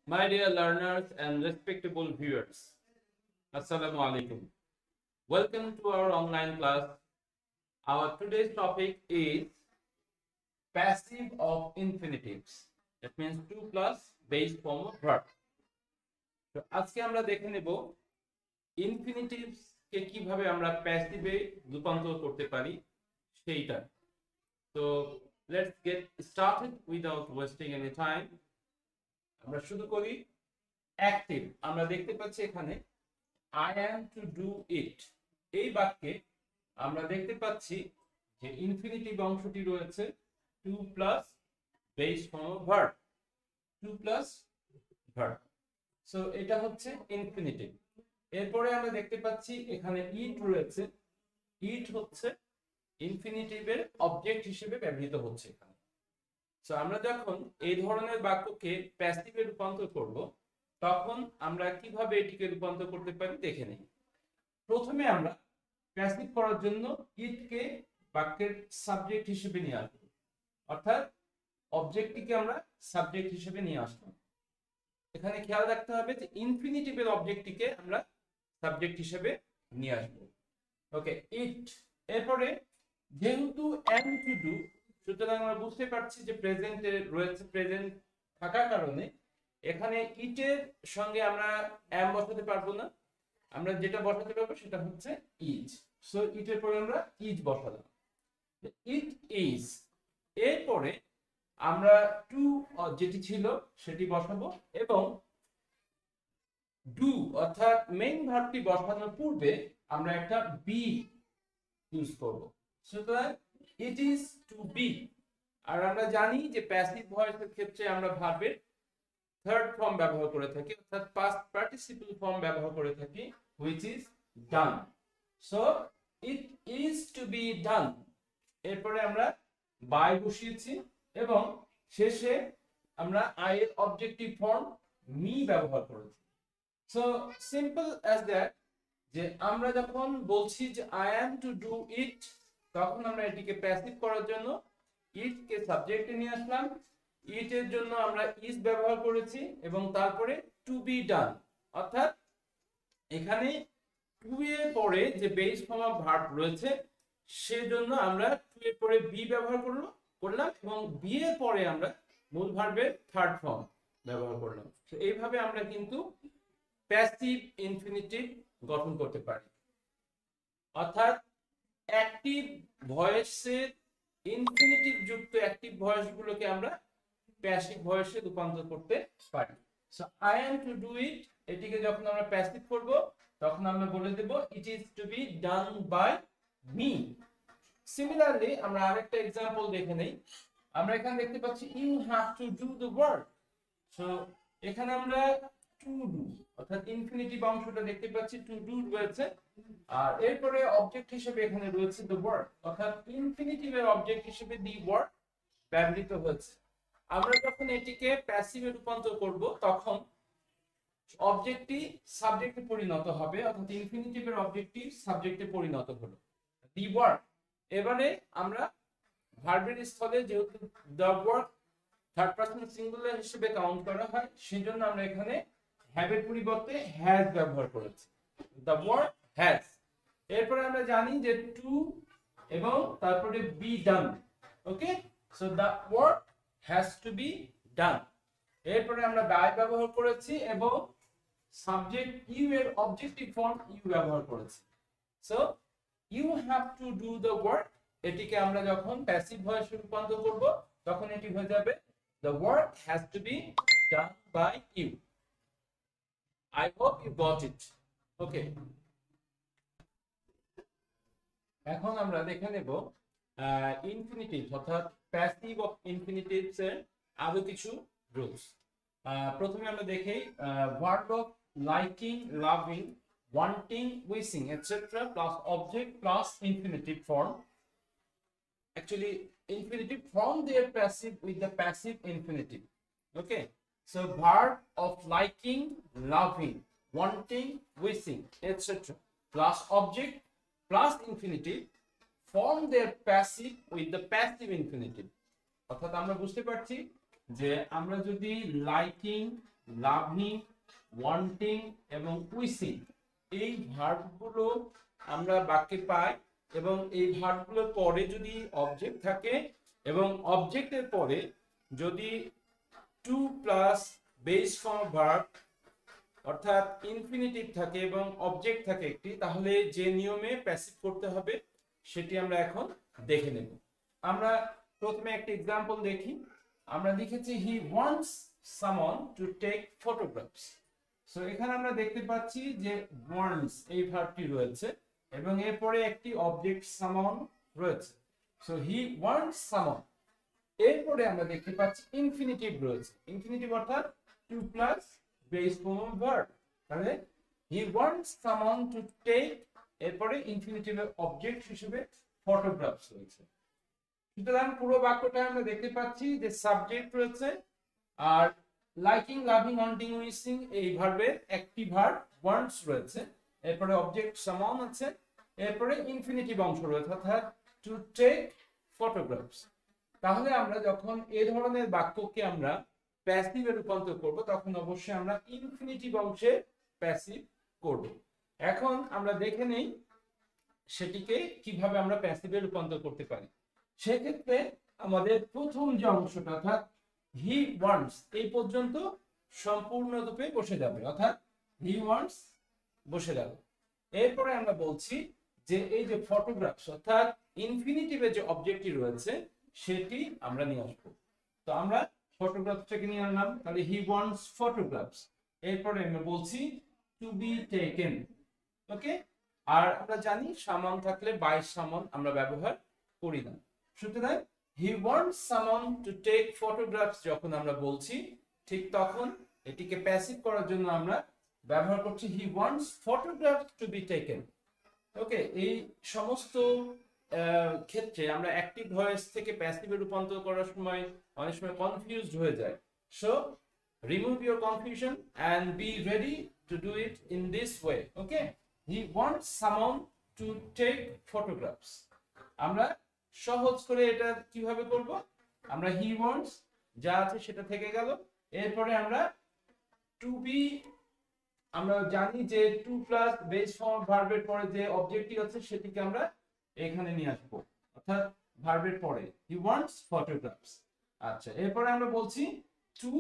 My dear learners and respectable viewers, Assalamu alaikum. Welcome to our online class. Our today's topic is passive of infinitives. That means 2 plus base form of verb. তো আজকে আমরা দেখে নেব infinitives কে কিভাবে আমরা প্যাসিভে রূপান্তর করতে পারি সেইটা। তো let's get started without wasting any time. আমরা শুরু করি। অ্যাক্টিভ আমরা দেখতে পাচ্ছি এখানে I am to do it, এই বাক্যে আমরা দেখতে পাচ্ছি যে ইনফিনিটিভ অংশটি রয়েছে 2 plus base form of verb, 2 plus verb. So এটা হচ্ছে ইনফিনিটিভ। এরপরে আমরা দেখতে পাচ্ছি এখানে ইট রয়েছে, ইট হচ্ছে ইনফিনিটিভের অবজেক্ট হিসেবে ব্যবহৃত হচ্ছে এখানে। সো আমরা যখন এই ধরনের বাক্যকে প্যাসিভে রূপান্তর করব তখন আমরা কিভাবে এটিকে রূপান্তর করতে পারি দেখে নেই। প্রথমে আমরা প্যাসিভ করার জন্য ইটকে বাক্যের সাবজেক্ট হিসেবে নিয়ে আসব, অর্থাৎ অবজেক্টটিকে আমরা সাবজেক্ট হিসেবে নিয়ে আসলাম। এখানে খেয়াল রাখতে হবে যে ইনফিনিটিভের অবজেক্টটিকে আমরা সাবজেক্ট হিসেবে নিয়ে আসব। ওকে, ইট। এরপরে যেহেতু am to do, সুতরাং আমরা বুঝতে পারছি যে প্রেজেন্টে রয়েছে, প্রেজেন্ট থাকার কারণে এখানে ইটের সঙ্গে আমরা am বসাতে পারবো না। আমরা যেটা বসাতে পারবো সেটা হচ্ছে is। সো ইটের পরে আমরা is বসালাম, ইট is। এরপরে আমরা টু যেটি ছিল সেটি বসাবো এবং ডু অর্থাৎ মেইন ভার্বটি বসানোর পূর্বে আমরা একটা বি ইউজ করব। সুতরাং ইট ইজ টু বি। আর আমরা জানি যে প্যাসিভ ভয়েসের ক্ষেত্রে আমরা ভার্বের থার্ড ফর্ম ব্যবহার করে থাকি, অর্থাৎ পাস্ট পার্টিসিপল ফর্ম ব্যবহার করে থাকি, which is done. So it is to be done। এরপরে আমরা বাই বসিয়েছি এবং শেষে আমরা আই এর অবজেক্টিভ ফর্ম মি ব্যবহার করেছি। সো সিম্পল অ্যাজ দ্যাট, যে আমরা যখন বলছি যে আই অ্যাম টু ডু ইট, তখন আমরা এটিকে প্যাসিভ করার জন্য ইট কে সাবজেক্টে নিয়ে আসলাম, ইট এর জন্য আমরা ইজ ব্যবহার করেছি এবং তারপরে টু বি ডান, অর্থাৎ এখানে টু এর পরে যে বেস ফর্ম অফ ভার্ব রয়েছে সেজন্য আমরা টু এর পরে বি ব্যবহার করলাম এবং বি এর পরে আমরা মূল ভার্বের থার্ড ফর্ম ব্যবহার করলাম। তো এইভাবে আমরা কিন্তু প্যাসিভ ইনফিনিটিভ গঠন করতে পারি, অর্থাৎ অ্যাক্টিভ ভয়েসের ইনফিনিটিভ যুক্ত অ্যাক্টিভ ভয়েসগুলোকে আমরা প্যাসিভ ভয়েসে রূপান্তর করতে পারি। So I am to do it, এটিকে যখন আমরা প্যাসিভ করব তখন আমরা বলে দেব it is to be done by me. Similarly আমরা আরেকটা एग्जांपल দেখে নেই। আমরা এখানে দেখতে পাচ্ছি you have to do the work. So এখানে আমরা টু ডু অর্থাৎ ইনফিনিটিভ অংশটা দেখতে পাচ্ছি, টু ডু রয়েছে আর এরপরে অবজেক্ট হিসেবে এখানে রয়েছে দ্য ওয়ার্ক, অর্থাৎ ইনফিনিটিভের অবজেক্ট হিসেবে দি ওয়ার্ক ব্যবহৃত হচ্ছে। আমরা যখন এটিকে প্যাসিভে রূপান্তর করব তখন অবজেক্টটি সাবজেক্টে পরিণত হবে, অর্থাৎ ইনফিনিটিভের অবজেক্টটি সাবজেক্টে পরিণত হলো দি ওয়ার্ক। এবারে আমরা ভার্বের স্থলে যেহেতু the work third person singular হিসেবে কাউন্ট করা হয় সেজন্য আমরা এখানে হ্যাভ এর পরিবর্তে হ্যাজ ব্যবহার করেছি, দ্য ওয়ার্ক হ্যাজ। এরপরে আমরা জানি যে টু এবং তারপরে be done. Okay, so the work has to be done. এরপরে আমরা বাই ব্যবহার করেছি এবং সাবজেক্ট ইউ এর অবজেক্টিভ ফর্ম ইউ ব্যবহার করেছি। So you have to do the work, এটিকে আমরা যখন প্যাসিভ ভয়েসে রূপান্তর করব তখন এটি হয়ে যাবে the work has to be done by you. I hope you got it. Okay, এখন আমরা দেখে নেব ইনফিনিটিভ অর্থাৎ প্যাসিভ অফ ইনফিনিটিভস এর আরো কিছু রুলস। প্রথমে আমরা দেখি verb of liking, loving, wanting, wishing etcetera plus object plus infinitive form. Actually infinitive form their passive with the passive infinitive. Okay, so verb of liking, loving, wanting, wishing etc plus object plus infinitive form their passive with the passive infinitive। অর্থাৎ আমরা বুঝতে পারছি যে আমরা যদি liking, loving, wanting এবং wishing এই ভার্বগুলো আমরা বাক্যে পাই এবং এই ভার্বগুলোর পরে যদি অবজেক্ট থাকে এবং অবজেক্টের পরে যদি to plus base form verb অর্থাৎ ইনফিনিটিভ থাকে এবং অবজেক্ট থাকে একটি, তাহলে যে নিয়মে প্যাসিভ করতে হবে সেটি আমরা এখন দেখে নেব। আমরা প্রথমে একটা एग्जांपल দেখি। আমরা লিখেছি he wants someone to take photographs. So এখানে আমরা দেখতে পাচ্ছি যে ওয়ান্টস এই ভার্বটি রয়েছে এবং এরপরে একটি অবজেক্ট সামওয়ান রয়েছে। সো হি ওয়ান্টস সামওয়ান, এরপরে আমরা দেখতে পাচ্ছি ইনফিনিটিভ রয়েছে। ইনফিনিটিভ অর্থাৎ to plus base form verb, তাহলে he wants someone to take, এরপরে ইনফিনিটিভের অবজেক্ট হিসেবে ফটোগ্রাফস রয়েছে। সুতরাং পুরো বাক্যটা আমরা দেখতে পাচ্ছি যে সাবজেক্ট রয়েছে আর লাইকিং, লাভিং, ওয়ান্টিং, উইশিং এই ভার্বের একটি ভার্ব ওয়ান্টস রয়েছে, এরপরে অবজেক্ট সামওয়ান আছে, এরপরে ইনফিনিটিভ অংশ রয়েছে অর্থাৎ টু টেক ফটোগ্রাফস। তাহলে আমরা যখন এই ধরনের বাক্যকে আমরা প্যাসিভে রূপান্তর করব তখন অবশ্যই আমরা ইনফিনিটিভ অংশে প্যাসিভ করব। এখন আমরা দেখে নেই সেটিকে কিভাবে আমরা প্যাসিভে রূপান্তর করতে পারি। সেক্ষেত্রে আমাদের প্রথম যে অংশটা অর্থাৎ হি ওয়ান্টস এই পর্যন্ত সম্পূর্ণরূপে বসে যাবে, অর্থাৎ হি ওয়ান্টস বসে যাবে। এরপরে আমরা বলছি যে এই যে ফটোগ্রাফস অর্থাৎ ইনফিনিটিভে যে অবজেক্টটি রয়েছে সেটি আমরা নিয়ে আসবো। তো আমরা ফটোগ্রাফসটাকে নিয়ে আনলাম, তাহলে হি ওয়ান্টস ফটোগ্রাফস। এরপরে আমরা বলছি টু বি টেকেন, ওকে। আর আমরা জানি সামান থাকলে বাই সামান আমরা ব্যবহার করি না। সুতরাং he wants someone to take photographs যখন আমরা বলছি ঠিক তখন এটিকে প্যাসিভ করার জন্য আমরা ব্যবহার করছি he wants photographs to be taken, okay. এই সমস্ত ক্ষেত্রে আমরা অ্যাক্টিভ ভয়েস থেকে প্যাসিভে রূপান্তর করার সময় অনেক সময় কনফিউজড হয়ে যায়। So remove your confusion and be ready to do it in this way, okay. He wants someone to take photographs. আমরা সহজ করে এটা কিভাবে করব, আমরা হি ওয়ান্টস যা আছে সেটা থেকে গেল, এরপরে আমরা টু বি, আমরা জানি যে টু প্লাস বেস ফর্ম ভার্বের পরে যে অবজেক্টটি আছে সেটিকে আমরা এখানে নিয়ে আসবো অর্থাৎ ভার্বের পরে হি ওয়ান্টস ফটোগ্রাফস। আচ্ছা, এরপরে আমরা বলছি টু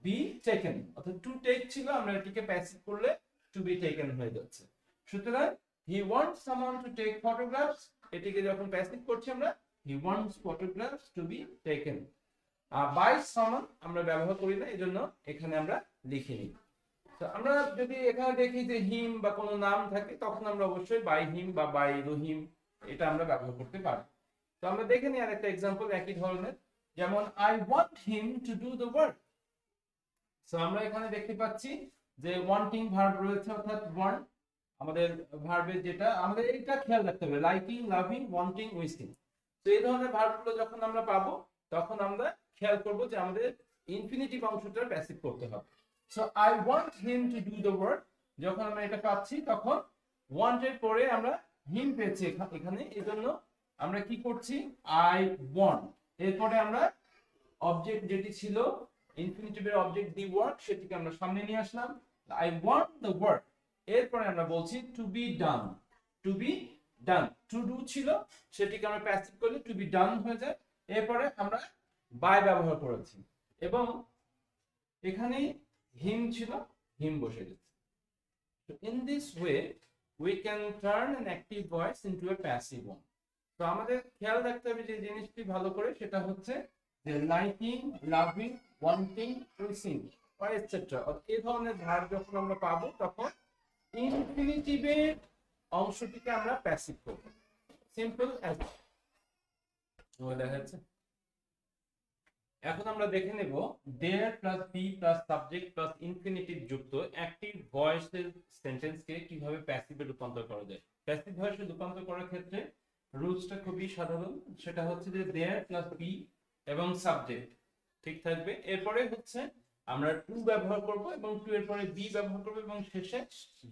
বি টেকেন অর্থাৎ টু টেক ছিল, আমরা এটিকে প্যাসিভ করলে টু বি টেকেন হয়ে যাচ্ছে। সুতরাং he wants someone to take photographs, এটিকে যখন প্যাসিভ করছি আমরা he wants photographs to be taken. By someone আমরা ব্যবহার করি না, এজন্য এখানে আমরা লিখে নিই। তো আমরা যদি এখানে দেখি যে হিম বা কোনো নাম থাকে তখন আমরা অবশ্যই বাই হিম বা বাই রহিম এটা আমরা ব্যবহার করতে পারি। তো আমরা দেখে নিই আরেকটা एग्जांपल একই ধরনের, যেমন I want him to do the work. So আমরা এখানে দেখতে পাচ্ছি যে ওয়ান্টিং ভার্ব রয়েছে অর্থাৎ ওয়ান্ট আমাদের ভার্বের যেটা আমাদের এটা খেয়াল রাখতে হবে লাইকিং, লাভিং, ওয়ান্টিং, উইশিং। তো এই ধরনের ভার্বগুলো যখন আমরা পাবো তখন আমরা খেয়াল করব যে আমাদের ইনফিনিটিভ অংশটা প্যাসিভ করতে হবে। So I want him to do the work, যখন আমরা এটা পাচ্ছি তখন ওয়ান্টের পরে আমরা হিম পেয়েছি এখানে, এজন্য আমরা কি করছি আই ওয়ান্ট, এরপরে আমরা অবজেক্ট যেটি ছিল ইনফিনিটিভের অবজেক্ট দি ওয়ার্ক সেটিকে আমরা সামনে নিয়ে আসলাম, আই ওয়ান্ট দ্য ওয়ার্ক। এরপরে আমরা বলছি to be done, to be done, to do ছিল সেটিকে আমরা প্যাসিভ করলে টু বি ডান হয়ে যায়। এরপরে আমরা বাই ব্যবহার করেছি এবং এখানে হিম ছিল, হিম বসে গেছে। So in this way we can turn an active voice into a passive one. তো আমাদের খেয়াল রাখতে হবে যে জিনিসটি ভালো করে, সেটা হচ্ছে যে লাইকিং, লাভিং, ওয়ান্টিং, উইশিং বা এটসেট্রা এই ধরনের ভার্ব যখন আমরা পাবো তখন ইনফিনিটিভের অংশটিকে আমরা প্যাসিভ করব। সিম্পল অ্যাজ দেখা যাচ্ছে। এখন আমরা দেখে নেব there plus be plus subject plus infinitive যুক্ত অ্যাক্টিভ ভয়েসের সেন্টেন্সকে কিভাবে প্যাসিভে রূপান্তর করা যায়। প্যাসিভ ভয়েসে রূপান্তর করার ক্ষেত্রে রুলসটা খুবই সাধারণ, সেটা হচ্ছে যে দেয়ার প্লাস বি এবং সাবজেক্ট ঠিক থাকবে, এরপরে হচ্ছে আমরা টু ব্যবহার করব এবং টু এর পরে বি ব্যবহার করব এবং শেষে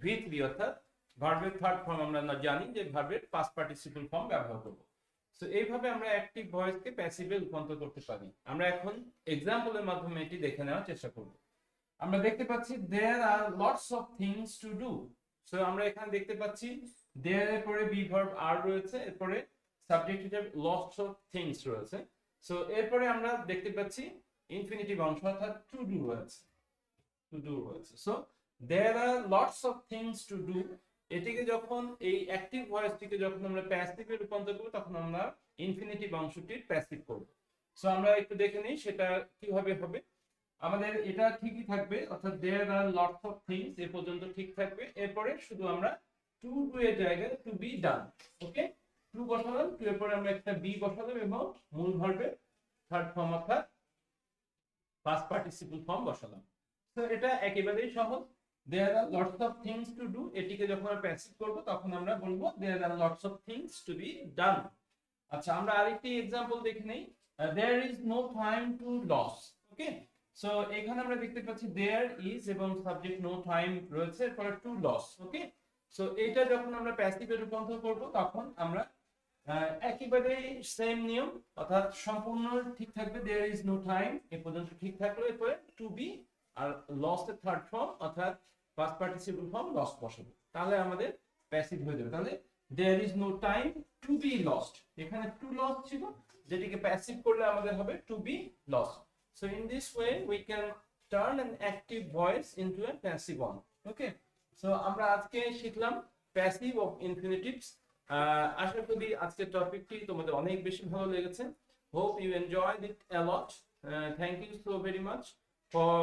ভি3 অর্থাৎ ভার্বের থার্ড ফর্ম আমরা জানি যে ভার্বের পাস্ট পার্টিসিপল ফর্ম ব্যবহার করব। সো এইভাবে আমরা অ্যাক্টিভ ভয়েসকে প্যাসিভে রূপান্তর করতে পারি। আমরা এখন এক্সাম্পলের মাধ্যমে এটি দেখে নেওয়ার চেষ্টা করব। আমরা দেখতে পাচ্ছি there are lots of things to do। So আমরা এখানে দেখতে পাচ্ছি there এর পরে বি ভার্ব আর রয়েছে, এরপরে সাবজেক্ট হিসেবে lots of things রয়েছে। সো এরপরে আমরা দেখতে পাচ্ছি ইনফিনিটিভ অংশ অর্থাৎ টু ডু রয়েছে, টু ডু রয়েছে। So there are lots of things to do, এটিকে যখন এই অ্যাক্টিভ ভয়েসটিকে যখন আমরা প্যাসিভে রূপান্তর করব তখন আমরা ইনফিনিটিভ অংশটির প্যাসিভ করব। সো আমরা একটু দেখে নিই সেটা কিভাবে হবে। আমাদের এটা ঠিকই থাকবে, অর্থাৎ there are lots of things এ পর্যন্ত ঠিক থাকবে। এরপরে শুধু আমরা টু ডু এর জায়গায় to be done, okay, to বসালাম, টু এর পরে আমরা একটা বি বসালাম এবং মূল ভার্বের থার্ড ফর্ম অর্থাৎ পাস্ট পার্টিসিপল ফর্ম বসালাম। তো এটা একেবারেই সহজ। there are lots of things to do, এটিকে যখন আমরা প্যাসিভ করব তখন আমরা বলবো there are lots of things to be done। আচ্ছা, আমরা আরেকটি एग्जांपल দেখে নেই। there is no time to lose, okay. So এখানে আমরা দেখতে পাচ্ছি there is এবং সাবজেক্ট no time রয়েছে, এরপর to lose, ওকে। সো এটা যখন আমরা প্যাসিভে রূপান্তর করব তখন আমরা একেবারে সেম নিয়ম, অর্থাৎ সম্পূর্ণ ঠিক থাকবে there is no time এ পর্যন্ত ঠিক থাকলো, এরপরে to be আর lost এর থার্ড ফর্ম অর্থাৎ পাস্ট পার্টিসিপল ফর্ম লস্ট বসাবো, তাহলে আমাদের প্যাসিভ হয়ে যাবে। তাহলে there is no time to be lost, এখানে to lost ছিল, যেটিকে প্যাসিভ করলে আমাদের হবে to be lost। So in this way we can turn an active voice into a passive one, okay। So আমরা আজকে শিখলাম প্যাসিভ অফ ইনফিনিটিভস। আশা করি আজকের টপিকটি তোমাদের অনেক বেশি ভালো লেগেছে। Hope you enjoyed it a lot. Thank you so very much for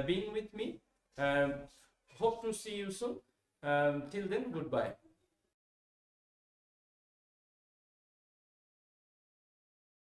being with me. Hope to see you soon. Till then, goodbye.